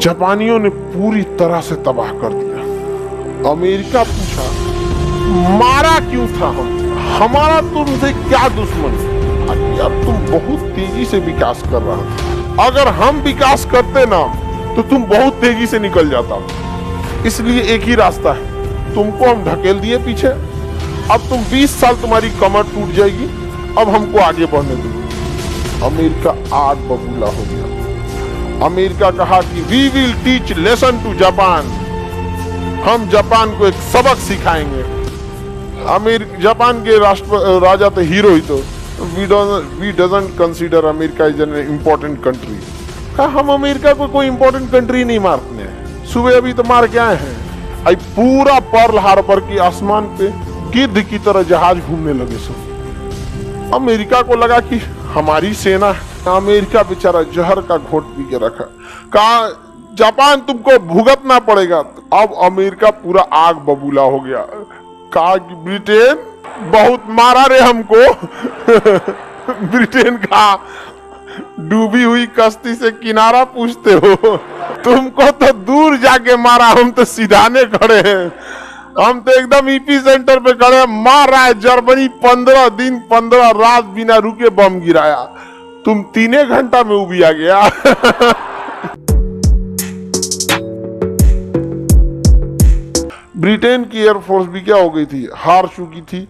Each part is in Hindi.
जापानियों ने पूरी तरह से तबाह कर दिया। अमेरिका पूछा मारा क्यों था हमारा तुमसे क्या दुश्मनी? यार तुम बहुत तेजी से विकास कर रहा था, अगर हम विकास करते ना तो तुम बहुत तेजी से निकल जाता। इसलिए एक ही रास्ता है, तुमको हम ढकेल दिए पीछे। अब तुम 20 साल तुम्हारी कमर टूट जाएगी, अब हमको आगे बढ़ने दो। अमेरिका आग बबूला हो गया। अमेरिका कहा कि we will teach lesson to Japan, हम जापान को एक सबक सिखाएंगे। जापान के राजा तो हीरो ही तो we doesn't consider America is an important country. कहा हम अमेरिका को कोई इम्पोर्टेंट कंट्री नहीं मारते हैं, सुबह अभी तो मार के आए हैं। आई पूरा पर्ल हार्बर के आसमान पे गिद्ध की तरह जहाज घूमने लगे सब। अमेरिका को लगा कि हमारी सेना है। अमेरिका बेचारा जहर का घोट पी के रखा। कहा जापान तुमको भुगतना पड़ेगा। अब अमेरिका पूरा आग बबूला हो गया। कहा कि ब्रिटेन बहुत मारा रे हमको। ब्रिटेन का डूबी हुई कश्ती से किनारा पूछते हो, तुमको तो दूर जाके मारा, हम तो सीधाने खड़े हैं। हम तो एकदम ईपी सेंटर पे खड़े हैं। मार रहा है जर्मनी 15 दिन 15 रात बिना रुके बम गिराया, तुम 3 घंटा में उबी आ गया। ब्रिटेन की एयरफोर्स भी क्या हो गई थी, हार चुकी थी।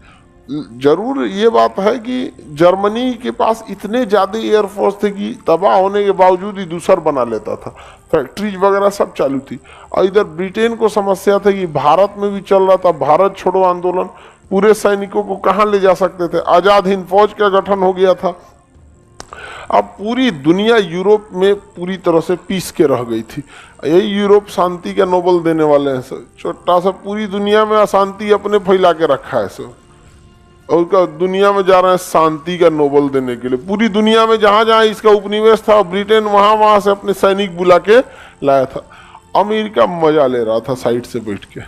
जरूर ये बात है कि जर्मनी के पास इतने ज्यादा एयरफोर्स थे कि तबाह होने के बावजूद ही दूसर बना लेता था, फैक्ट्रीज वगैरह सब चालू थी। और इधर ब्रिटेन को समस्या थी कि भारत में भी चल रहा था भारत छोड़ो आंदोलन, पूरे सैनिकों को कहाँ ले जा सकते थे, आजाद हिंद फौज का गठन हो गया था। अब पूरी दुनिया यूरोप में पूरी तरह से पीस के रह गई थी। यही यूरोप शांति का नोबल देने वाले हैं सर। छोटा सा पूरी दुनिया में अशांति अपने फैला के रखा है सर, और दुनिया में जा रहे हैं शांति का नोबल देने के लिए। पूरी दुनिया में जहां जहां इसका उपनिवेश था, ब्रिटेन वहां से अपने सैनिक बुला के लाया था। अमेरिका मजा ले रहा था साइड से बैठ के।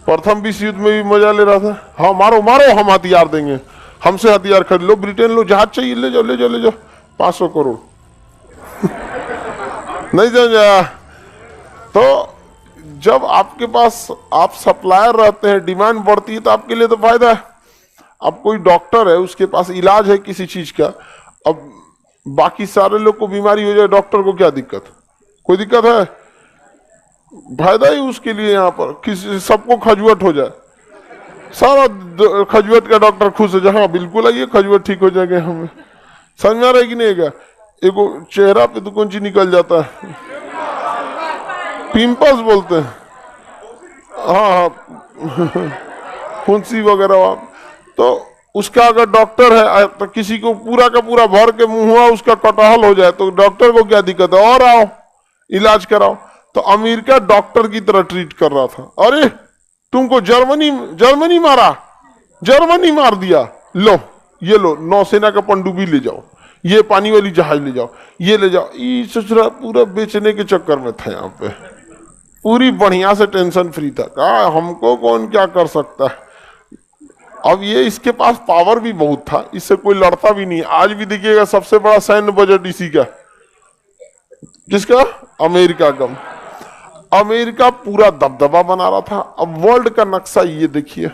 प्रथम विश्व युद्ध में भी मजा ले रहा था। हाँ मारो मारो, हम हथियार देंगे, हमसे हथियार खरीद लो, ब्रिटेन लो, जहाज चाहिए ले जाओ ले जाओ ले जाओ, 500 करोड़। नहीं समझा? तो जब आपके पास आप सप्लायर रहते हैं, डिमांड बढ़ती है तो आपके लिए तो फायदा है। अब कोई डॉक्टर है, उसके पास इलाज है किसी चीज का, अब बाकी सारे लोग को बीमारी हो जाए, डॉक्टर को क्या दिक्कत? कोई दिक्कत है? फायदा ही उसके लिए। यहाँ पर किसी सबको खजुवट हो जाए, सारा खजुवट का डॉक्टर खुश हो जाए। हाँ बिल्कुल आइए, खजुवट ठीक हो जाएगा। हमें समझ में आ रहा है कि नहीं? क्या एक चेहरा पे तो कौन चीज निकल जाता है, पिंपल्स बोलते हैं। हाँ हाँ, फुंसी वगैरह। तो उसका अगर डॉक्टर है तो किसी को पूरा का पूरा भर के मुंह हुआ उसका कटहल हो जाए तो डॉक्टर को क्या दिक्कत है, और आओ इलाज कराओ। तो अमेरिका डॉक्टर की तरह ट्रीट कर रहा था। अरे तुमको जर्मनी मारा, जर्मनी मार दिया, लो ये लो, नौसेना का पनडुब्बी ले जाओ, ये पानी वाली जहाज ले जाओ, ये ले जाओ। ये ससुरा पूरा बेचने के चक्कर में था। यहाँ पे पूरी बढ़िया से टेंशन फ्री था। कहा हमको कौन क्या कर सकता है। अब ये इसके पास पावर भी बहुत था, इससे कोई लड़ता भी नहीं। आज भी देखिएगा सबसे बड़ा सैन्य बजट इसी का, किसका? अमेरिका का। अमेरिका पूरा दबदबा बना रहा था। अब वर्ल्ड का नक्शा ये देखिए,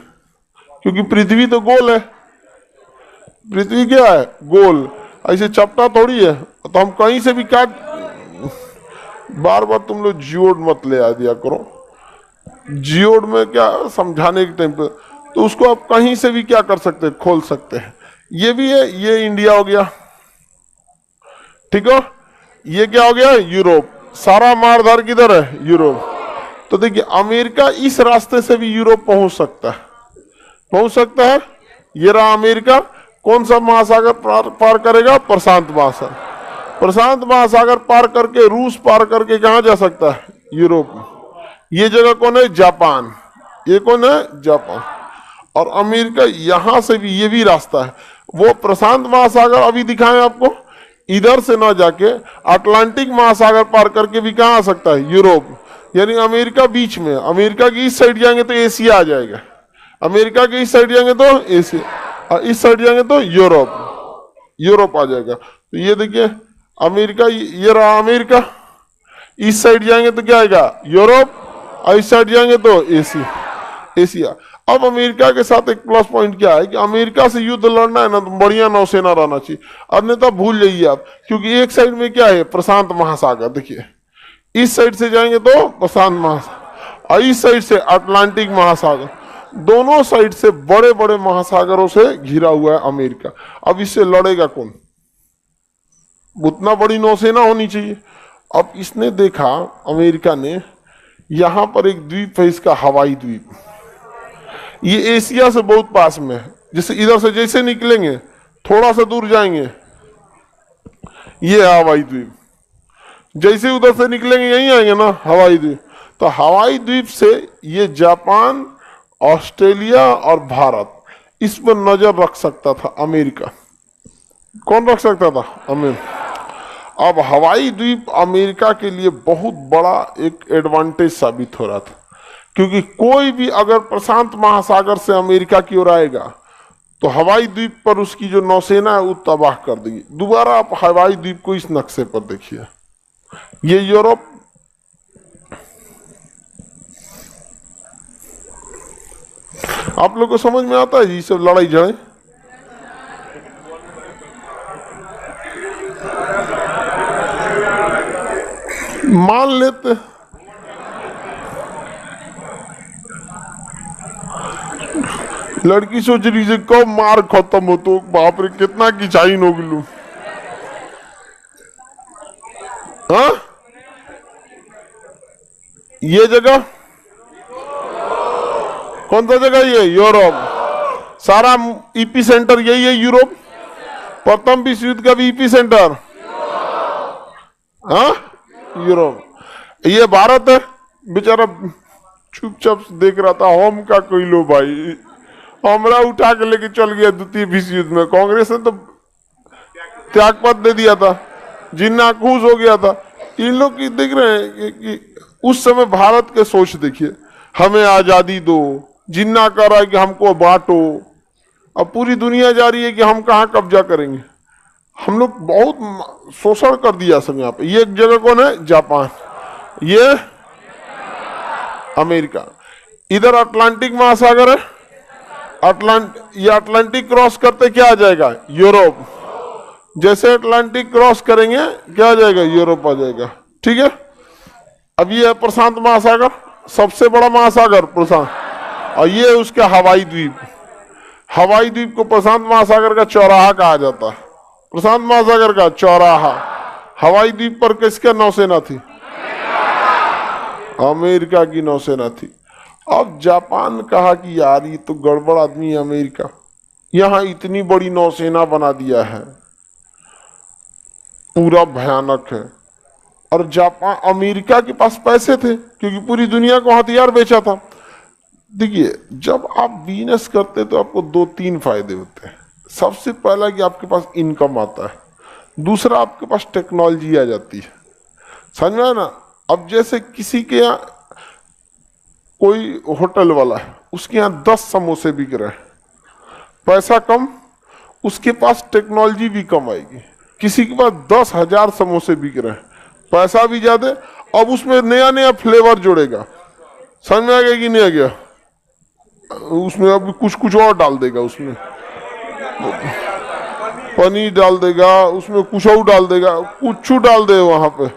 क्योंकि पृथ्वी तो गोल है। पृथ्वी क्या है? गोल। ऐसे चपटा थोड़ी है, तो हम कहीं से भी काट। बार बार तुम लोग जियोड मत ले आ दिया करो। जियोड में क्या समझाने के टाइम पे, तो उसको आप कहीं से भी क्या कर सकते हैं, खोल सकते हैं। ये भी है, ये इंडिया हो गया, ठीक हो। ये क्या हो गया? यूरोप। सारा मारधार किधर है? यूरोप। तो देखिए अमेरिका इस रास्ते से भी यूरोप पहुंच सकता है, पहुंच सकता है। ये रहा अमेरिका। कौन सा महासागर पार करेगा? प्रशांत महासागर। प्रशांत महासागर पार करके रूस पार करके कहां जा सकता है? यूरोप। ये जगह कौन है? जापान। ये कौन है? जापान। और अमेरिका यहां से भी, ये भी रास्ता है। वो प्रशांत महासागर अभी दिखाएं आपको, इधर से ना जाके अटलांटिक महासागर पार करके भी कहां आ सकता है? यूरोप। यानी अमेरिका बीच में। अमेरिका की इस साइड जाएंगे तो एशिया आ जाएगा, अमेरिका के इस साइड जाएंगे तो एशिया, और इस साइड जाएंगे तो यूरोप, यूरोप आ जाएगा। तो ये देखिए अमेरिका, ये रहा अमेरिका, इस साइड जाएंगे तो क्या आएगा, यूरोप, और इस साइड जाएंगे तो एशिया। अब अमेरिका के साथ एक प्लस पॉइंट क्या है कि अमेरिका से युद्ध लड़ना है ना तो बढ़िया नौसेना रहना चाहिए, अन्यथा भूल जाइए आप, क्योंकि एक साइड में क्या है, प्रशांत महासागर, देखिए इस साइड से जाएंगे तो प्रशांत महासागर और इस साइड से अटलांटिक महासागर, दोनों साइड से बड़े बड़े महासागरों से घिरा हुआ है अमेरिका। अब इससे लड़ेगा कौन, उतना बड़ी नौसेना होनी चाहिए। अब इसने देखा, अमेरिका ने, यहां पर एक द्वीप है इसका हवाई द्वीप, ये एशिया से बहुत पास में है, जैसे इधर से जैसे निकलेंगे थोड़ा सा दूर जाएंगे ये हवाई द्वीप, जैसे उधर से निकलेंगे यहीं आएंगे ना हवाई द्वीप। तो हवाई द्वीप से ये जापान, ऑस्ट्रेलिया और भारत, इस पर नजर रख सकता था अमेरिका। कौन रख सकता था, अमेरिका। अब हवाई द्वीप अमेरिका के लिए बहुत बड़ा एक एडवांटेज साबित हो रहा था, क्योंकि कोई भी अगर प्रशांत महासागर से अमेरिका की ओर आएगा तो हवाई द्वीप पर उसकी जो नौसेना है वो तबाह कर देगी। दोबारा आप हवाई द्वीप को इस नक्शे पर देखिए, ये यूरोप, आप लोग को समझ में आता है ये सब लड़ाई झड़े। मान लेते लड़की सोच रही है कब मार खत्म हो, तो बाप रे कितना किचाइन हो गलू। हाँ, ये जगह कौन सा जगह, ये यूरोप। सारा ईपी सेंटर यही है यूरोप, प्रथम विश्व युद्ध का भी ईपी सेंटर, हाँ यूरोप। ये भारत है बेचारा चुपचाप देख रहा था, हम का कोई लो भाई, हमरा उठा के लेके चल गया द्वितीय विश्व युद्ध में। कांग्रेस ने तो त्याग पत्र दे दिया था, जिन्ना खुश हो गया था। इन लोग की देख रहे हैं कि उस समय भारत के सोच देखिए, हमें आजादी दो, जिन्ना कह रहा है कि हमको बांटो। अब पूरी दुनिया जा रही है कि हम कहाँ कब्जा करेंगे। हम लोग बहुत शोषण कर दिया सब यहाँ पे। ये एक जगह कौन है, जापान, ये अमेरिका। इधर अटलांटिक महासागर है, ये अटलांटिक क्रॉस करते क्या आ जाएगा, यूरोप। जैसे अटलांटिक क्रॉस करेंगे क्या आ जाएगा, यूरोप आ जाएगा। ठीक है, अब ये है प्रशांत महासागर, सबसे बड़ा महासागर प्रशांत, और ये उसका हवाई द्वीप। हवाई द्वीप को प्रशांत महासागर का चौराहा कहा जाता है, प्रशांत महासागर का चौराहा। हवाई द्वीप पर किसका नौसेना थी, अमेरिका की नौसेना थी। अब जापान कहा कि यार ये तो गड़बड़ आदमी है अमेरिका, यहां इतनी बड़ी नौसेना बना दिया है, पूरा भयानक है। और जापान, अमेरिका के पास पैसे थे क्योंकि पूरी दुनिया को हथियार बेचा था। देखिए, जब आप बिजनेस करते तो आपको दो तीन फायदे होते हैं। सबसे पहला कि आपके पास इनकम आता है, दूसरा आपके पास टेक्नोलॉजी आ जाती है। समझ में आया ना। अब जैसे किसी के यहाँ कोई होटल वाला है, उसके यहाँ 10 समोसे बिक रहे हैं, पैसा कम, उसके पास टेक्नोलॉजी भी कम आएगी। किसी के पास 10,000 समोसे बिक रहे हैं, पैसा भी ज्यादा, अब उसमें नया नया फ्लेवर जोड़ेगा। समझ में आ गया कि नहीं आ गया, उसमें अब कुछ कुछ और डाल देगा, उसमें पनीर डाल देगा, उसमें कुछ और डाल देगा, कुछ डाल दे वहां पे।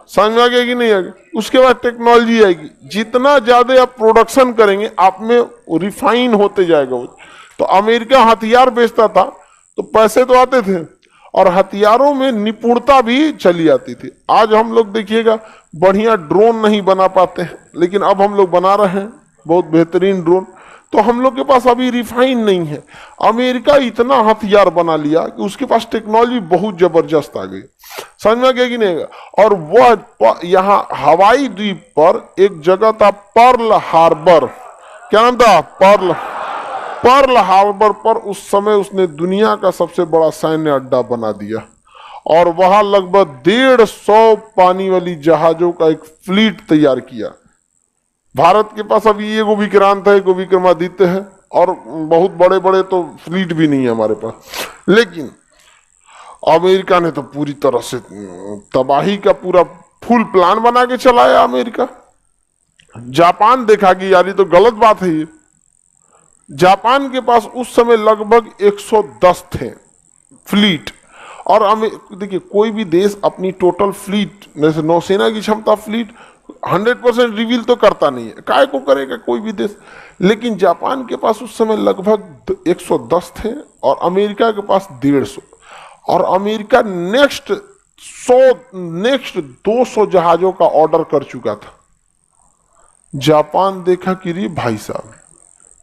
समझ में आ गया कि नहीं आ गया। उसके बाद टेक्नोलॉजी आएगी, जितना ज्यादा आप प्रोडक्शन करेंगे आप में रिफाइन होते जाएगा वो। तो अमेरिका हथियार बेचता था तो पैसे तो आते थे और हथियारों में निपुणता भी चली आती थी। आज हम लोग देखिएगा बढ़िया ड्रोन नहीं बना पाते हैं, लेकिन अब हम लोग बना रहे हैं बहुत बेहतरीन ड्रोन। तो हम लोग के पास अभी रिफाइन नहीं है। अमेरिका इतना हथियार बना लिया कि उसके पास टेक्नोलॉजी बहुत जबरदस्त आ गई। समझ में आ गया कि नहीं। और वह यहाँ हवाई द्वीप पर एक जगह था पर्ल हार्बर, क्या नाम था, पर्ल हार्बर पर उस समय उसने दुनिया का सबसे बड़ा सैन्य अड्डा बना दिया और वहां लगभग 150 पानी वाली जहाजों का एक फ्लीट तैयार किया। भारत के पास अभी एगो विक्रांत है, एगो विक्रमादित्य है और बहुत बड़े बड़े तो फ्लीट भी नहीं है हमारे पास। लेकिन अमेरिका ने तो पूरी तरह से तबाही का पूरा फुल प्लान बना के चलाया अमेरिका। जापान देखा कि यार ये तो गलत बात है। ये जापान के पास उस समय लगभग 110 थे फ्लीट। और देखिए कोई भी देश अपनी टोटल फ्लीट, जैसे नौसेना की क्षमता फ्लीट 100% रिवील तो करता नहीं है, काय को करेगा कोई भी देश। लेकिन जापान के पास उस समय लगभग 110 थे और अमेरिका के पास 150। और अमेरिका नेक्स्ट 200 जहाजों का ऑर्डर कर चुका था। जापान देखा कि रे भाई साहब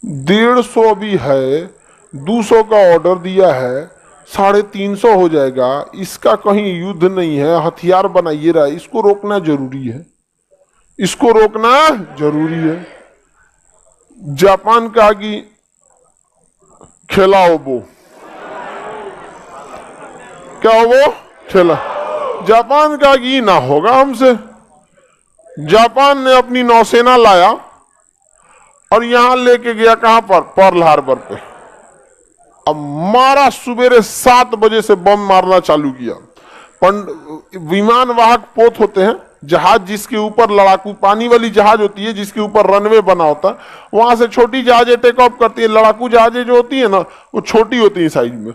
150 भी है, 200 का ऑर्डर दिया है, 350 हो जाएगा, इसका कहीं युद्ध नहीं है, हथियार बनाइए रहा है, इसको रोकना जरूरी है, इसको रोकना जरूरी है। जापान कहा कि खिलाओ वो, क्या वो खेला। जापान कहा कि ना होगा हमसे। जापान ने अपनी नौसेना लाया और यहां लेके गया कहां पर, पर्ल हार्बर पे। अब मारा, सुबेरे 7 बजे से बम मारना चालू किया। विमान वाहक पोत होते हैं, जहाज जिसके ऊपर लड़ाकू, पानी वाली जहाज होती है जिसके ऊपर रनवे बना होता है, वहां से छोटी जहाजें टेक ऑफ करती है। लड़ाकू जहाजें जो होती है ना वो छोटी होती है साइज में।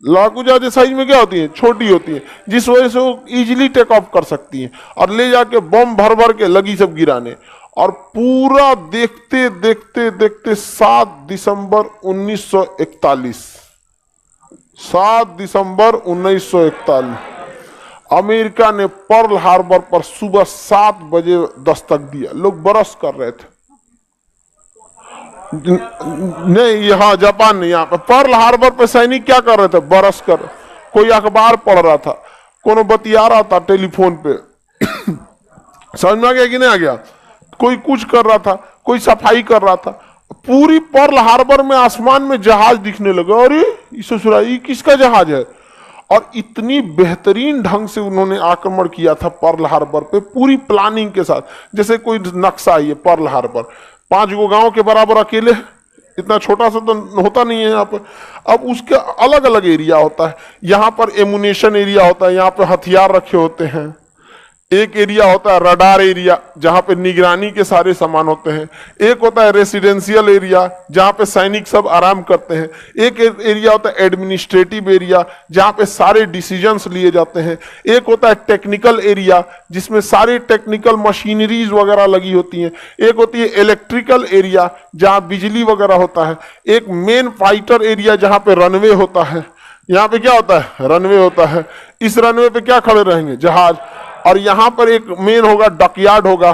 लड़ाकू जहाजें साइज में क्या होती है, छोटी होती है, जिस वजह से वो इजीली टेक ऑफ कर सकती हैं और ले जाके बम भर भर के लगी सब गिराने। और पूरा देखते देखते देखते 7 दिसंबर 1941, 7 दिसंबर 1941 अमेरिका ने पर्ल हार्बर पर सुबह 7 बजे दस्तक दिया। लोग बरस कर रहे थे। नहीं, यहाँ जापान नहीं, यहाँ पे पर्ल हार्बर पे सैनिक क्या कर रहे थे, बरस कर। कोई अखबार पढ़ रहा था, कोनो बतिया रहा था टेलीफोन पे समझ में आ गया कि नहीं आ गया, कोई कुछ कर रहा था, कोई सफाई कर रहा था। पूरी पर्ल हार्बर में आसमान में जहाज दिखने लगा। अरे ये किसका जहाज है। और इतनी बेहतरीन ढंग से उन्होंने आक्रमण किया था पर्ल हार्बर पे, पूरी प्लानिंग के साथ। जैसे कोई नक्शा है, ये पर्ल हार्बर 5 गो गांव के बराबर अकेले, इतना छोटा सा तो होता नहीं है यहाँ पर। अब उसके अलग अलग एरिया होता है। यहाँ पर एमुनेशन एरिया होता है, यहाँ पे हथियार रखे होते हैं। एक एरिया होता है रडार एरिया, जहां पे निगरानी के सारे सामान होते हैं। एक होता है रेसिडेंशियल एरिया, जहां पे सैनिक सब आराम करते हैं। एक एरिया होता है एडमिनिस्ट्रेटिव एरिया, जहां पे सारे डिसीजंस लिए जाते हैं। एक होता है टेक्निकल एरिया, जिसमें सारी टेक्निकल मशीनरीज वगैरह लगी होती हैं। एक होती है इलेक्ट्रिकल एरिया, जहां बिजली वगैरह होता है। एक मेन फाइटर एरिया, जहां पे रनवे होता है। यहाँ पे क्या होता है, रनवे होता है। इस रनवे पे क्या खड़े रहेंगे, जहाज। और यहां पर एक मेन होगा डकयार्ड होगा,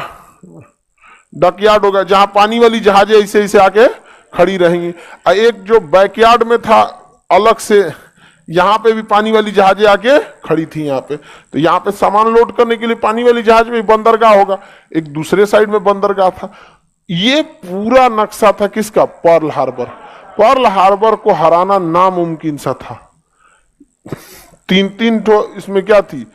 डकयार्ड होगा जहां पानी वाली जहाजें ऐसे ऐसे आके खड़ी रहेंगी। एक जो बैकयार्ड में था अलग से, यहां पे भी पानी वाली जहाजें आके खड़ी थी यहाँ पे। तो यहाँ पे सामान लोड करने के लिए पानी वाली जहाज में बंदरगाह होगा, एक दूसरे साइड में बंदरगाह था। ये पूरा नक्शा था किसका, पर्ल हार्बर। पर्ल हार्बर को हराना नामुमकिन सा था। 3 ठो इसमें क्या थी,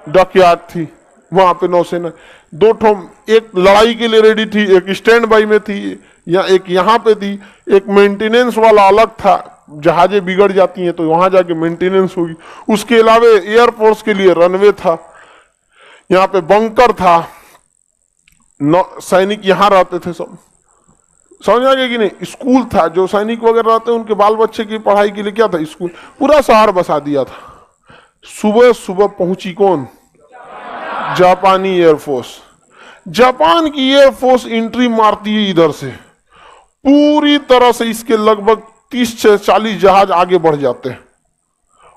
डकयार्ड थी, वहां पे नौसेना। 2 ठो, एक लड़ाई के लिए रेडी थी, एक स्टैंड बाई में थी, या एक यहाँ पे थी। एक मेंटेनेंस वाला अलग था, जहाजें बिगड़ जाती हैं तो वहां जाके मेंटेनेंस होगी। उसके अलावा एयरफोर्स के लिए रनवे था, यहाँ पे बंकर था, सैनिक यहाँ रहते थे सब। समझ आ गया कि नहीं। स्कूल था, जो सैनिक वगैरह रहते हैं उनके बाल बच्चे की पढ़ाई के लिए क्या था, स्कूल। पूरा शहर बसा दिया था। सुबह सुबह पहुंची कौन, जापानी एयरफोर्स। जापान की एयरफोर्स एंट्री मारती है इधर से, पूरी तरह से इसके लगभग 30 से 40 जहाज आगे बढ़ जाते हैं।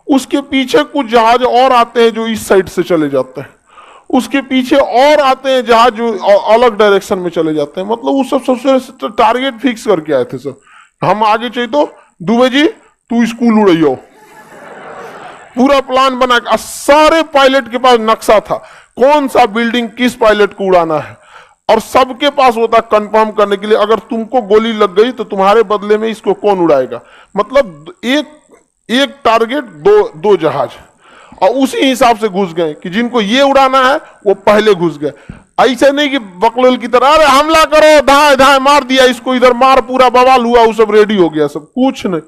उसके पीछे कुछ जहाज और आते हैं जो इस साइड से चले जाते हैं। उसके पीछे और आते हैं जहाज जो अलग डायरेक्शन में चले जाते हैं। मतलब वो सब सबसे टारगेट फिक्स करके आए थे सब। हम आगे चाहिए तो दुबे जी तू स्कूल उड़ाइयो, पूरा प्लान बना के। सारे पायलट के पास नक्शा था, कौन सा बिल्डिंग किस पायलट को उड़ाना है। और सबके पास होता कंफर्म करने के लिए, अगर तुमको गोली लग गई तो तुम्हारे बदले में इसको कौन उड़ाएगा। मतलब एक टारगेट, दो जहाज। और उसी हिसाब से घुस गए कि जिनको ये उड़ाना है वो पहले घुस गए। ऐसे नहीं कि बकलोल की तरह अरे हमला करो, धाए धाए मार दिया इसको, इधर मार, पूरा बवाल हुआ, वो सब रेडी हो गया, सब कुछ नहीं।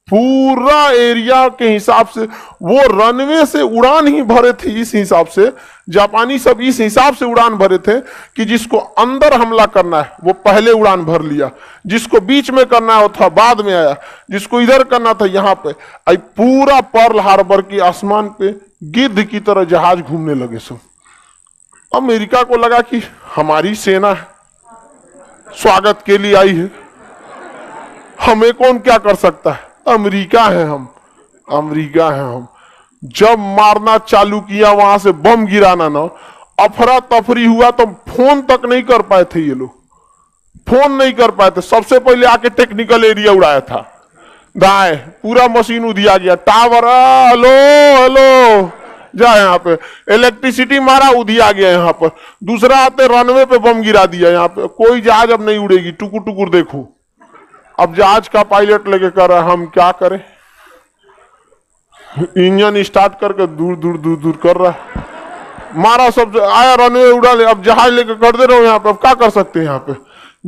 पूरा एरिया के हिसाब से वो रनवे से उड़ान ही भरे थे, इस हिसाब से जापानी सब इस हिसाब से उड़ान भरे थे कि जिसको अंदर हमला करना है वो पहले उड़ान भर लिया, जिसको बीच में करना है था बाद में आया, जिसको इधर करना था यहाँ पे। आई पूरा पर्ल हार्बर के आसमान पे गिद्ध की तरह जहाज घूमने लगे सब। अमेरिका को लगा कि हमारी सेना स्वागत के लिए आई है, हमें कौन क्या कर सकता है, अमेरिका है हम, अमेरिका है हम। जब मारना चालू किया वहां से बम गिराना ना, अफरा तफरी हुआ तो फोन तक नहीं कर पाए थे ये लोग, फोन नहीं कर पाए थे। सबसे पहले आके टेक्निकल एरिया उड़ाया था, दाएं पूरा मशीन उधिया गया, टावर हेलो हेलो जा, यहाँ पे इलेक्ट्रिसिटी मारा उधिया गया, यहाँ पर दूसरा आते रनवे पे बम गिरा दिया, यहाँ पे कोई जहाज अब नहीं उड़ेगी, टुकुर टुकुर देखो। अब जहाज का पायलट लेके कर रहा है, हम क्या करें, इंजन स्टार्ट करके दूर दूर दूर दूर कर रहा है, मारा सब आया रनवे उड़ा ले, अब जहाज लेके कर दे रहे हो यहाँ पे, अब क्या कर सकते हैं। यहाँ पे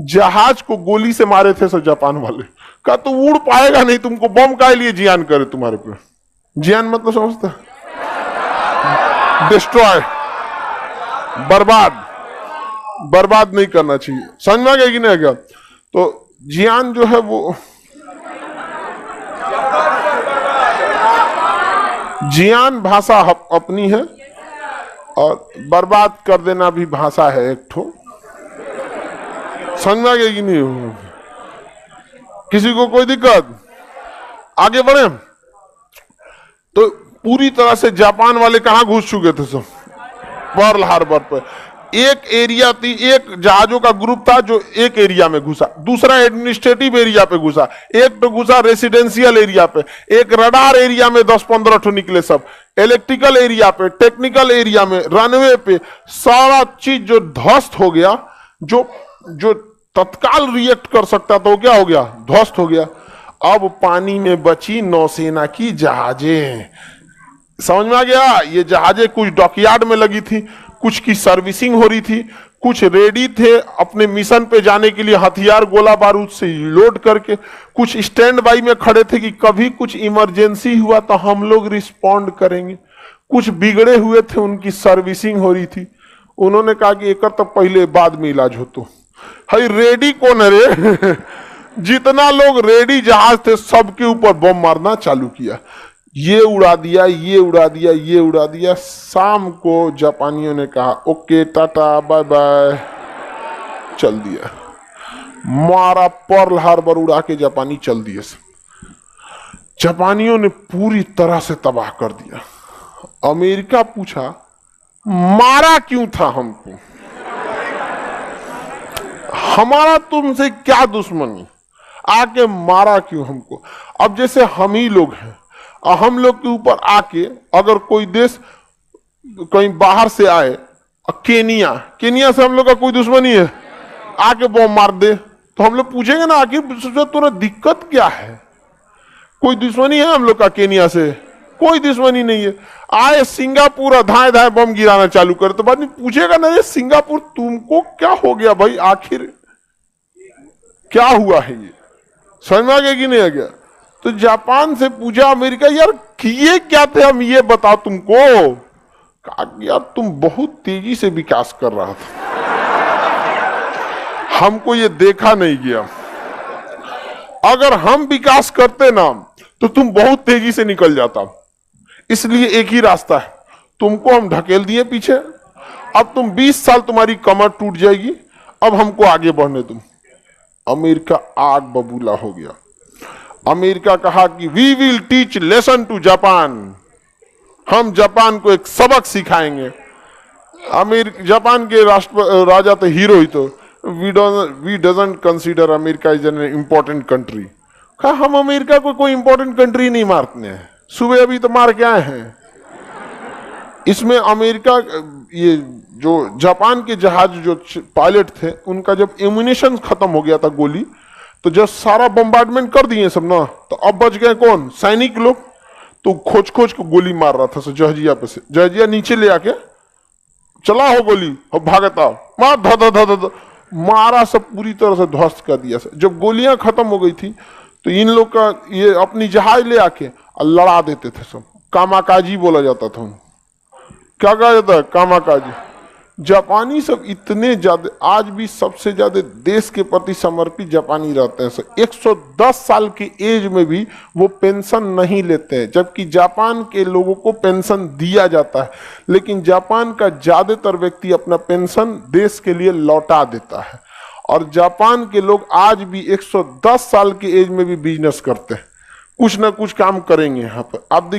जहाज को गोली से मारे थे सब जापान वाले, कहा तो उड़ पाएगा नहीं, तुमको बम का लिए जियान करे तुम्हारे पे। जियान मतलब समझता, डिस्ट्रॉय, बर्बाद, बर्बाद नहीं करना चाहिए, समझ में आ गया कि नहीं आ गया। तो जियान जो है वो जियान भाषा अपनी है और बर्बाद कर देना भी भाषा है एक ठो, समझ में आ गया कि नहीं। किसी को कोई दिक्कत, आगे बढ़े। तो पूरी तरह से जापान वाले कहां घुस चुके थे सब, पर्ल हार्बर पर। एक एरिया थी, एक जहाजों का ग्रुप था जो एक एरिया में घुसा, दूसरा एडमिनिस्ट्रेटिव एरिया पे घुसा, एक तो घुसा रेसिडेंशियल एरिया पे, एक रडार एरिया में 10-15 ठो निकले सब, इलेक्ट्रिकल एरिया पे, टेक्निकल एरिया में, रनवे पे, सारा चीज जो ध्वस्त हो गया, जो तत्काल रिएक्ट कर सकता था वो क्या हो गया, ध्वस्त हो गया। अब पानी में बची नौसेना की जहाजें, समझ में आ गया। ये जहाजें कुछ डॉकयार्ड में लगी थी, कुछ की सर्विसिंग हो रही थी, कुछ रेडी थे अपने मिशन पे जाने के लिए हथियार गोला बारूद से लोड करके, कुछ स्टैंड बाई में खड़े थे कि कभी कुछ इमरजेंसी हुआ तो हम लोग रिस्पॉन्ड करेंगे, कुछ बिगड़े हुए थे उनकी सर्विसिंग हो रही थी। उन्होंने कहा कि एक तो पहले बाद में इलाज हो। तो हाई रेडी कौन है रे जितना लोग रेडी जहाज थे सबके ऊपर बम मारना चालू किया, ये उड़ा दिया, ये उड़ा दिया, ये उड़ा दिया। शाम को जापानियों ने कहा ओके टाटा बाय बाय, चल दिया, मारा पर्ल हार्बर उड़ा के जापानी चल दिए। जापानियों ने पूरी तरह से तबाह कर दिया। अमेरिका पूछा मारा क्यों था हमको, हमारा तुमसे क्या दुश्मनी, आके मारा क्यों हमको। अब जैसे हम ही लोग हैं, हम लोग के ऊपर आके अगर कोई देश कहीं बाहर से आए, केनिया से हम लोग का कोई दुश्मनी है, आके बम मार दे, तो हम लोग पूछेंगे ना आखिर तुम्हें दिक्कत क्या है। कोई दुश्मनी है हम लोग का केनिया से, कोई दुश्मनी नहीं है। आए सिंगापुर धाए धाए बम गिराना चालू करे तो बाद में पूछेगा ना ये सिंगापुर तुमको क्या हो गया भाई, आखिर क्या हुआ है, ये समझ में आ गया कि नहीं आ गया। तो जापान से पूछा अमेरिका यार किए क्या थे हम, ये बताओ तुमको। कहा यार तुम बहुत तेजी से विकास कर रहा था, हमको ये देखा नहीं गया। अगर हम विकास करते ना तो तुम बहुत तेजी से निकल जाता, इसलिए एक ही रास्ता है, तुमको हम ढकेल दिए पीछे। अब तुम 20 साल तुम्हारी कमर टूट जाएगी, अब हमको आगे बढ़ने तुम। अमेरिका आग बबूला हो गया। अमेरिका कहा कि we will teach lesson to Japan, हम जापान को एक सबक सिखाएंगे। जापान के राजा तो हीरो ही, तो we doesn't consider America is an important country. कहा हम अमेरिका को कोई इंपॉर्टेंट कंट्री नहीं मारते हैं, सुबह अभी तो मार के आए हैं। इसमें अमेरिका, ये जो जापान के जहाज जो पायलट थे उनका जब एम्यूनेशन खत्म हो गया था, गोली, तो जब सारा बम्बार्डमेंट कर दिए सब ना, तो अब बच गए कौन, सैनिक लोग। तो खोज खोज को गोली मार रहा था जहाजिया पे से, जहाजिया नीचे ले आके चला हो गोली और भागता मार ध मारा, सब पूरी तरह से ध्वस्त कर दिया। जब गोलियां खत्म हो गई थी तो इन लोग का ये अपनी जहाज ले आके और लड़ा देते थे सब। कामाकाजी बोला जाता था उनको। क्या कहा जाता है? कामाकाजी। जापानी सब इतने ज्यादा, आज भी सबसे ज्यादा देश के प्रति समर्पित जापानी रहते हैं सर। 110 साल की एज में भी वो पेंशन नहीं लेते हैं, जबकि जापान के लोगों को पेंशन दिया जाता है, लेकिन जापान का ज्यादातर व्यक्ति अपना पेंशन देश के लिए लौटा देता है। और जापान के लोग आज भी 110 साल की एज में भी बिजनेस करते हैं, कुछ ना कुछ काम करेंगे यहाँ पर। आप देखिए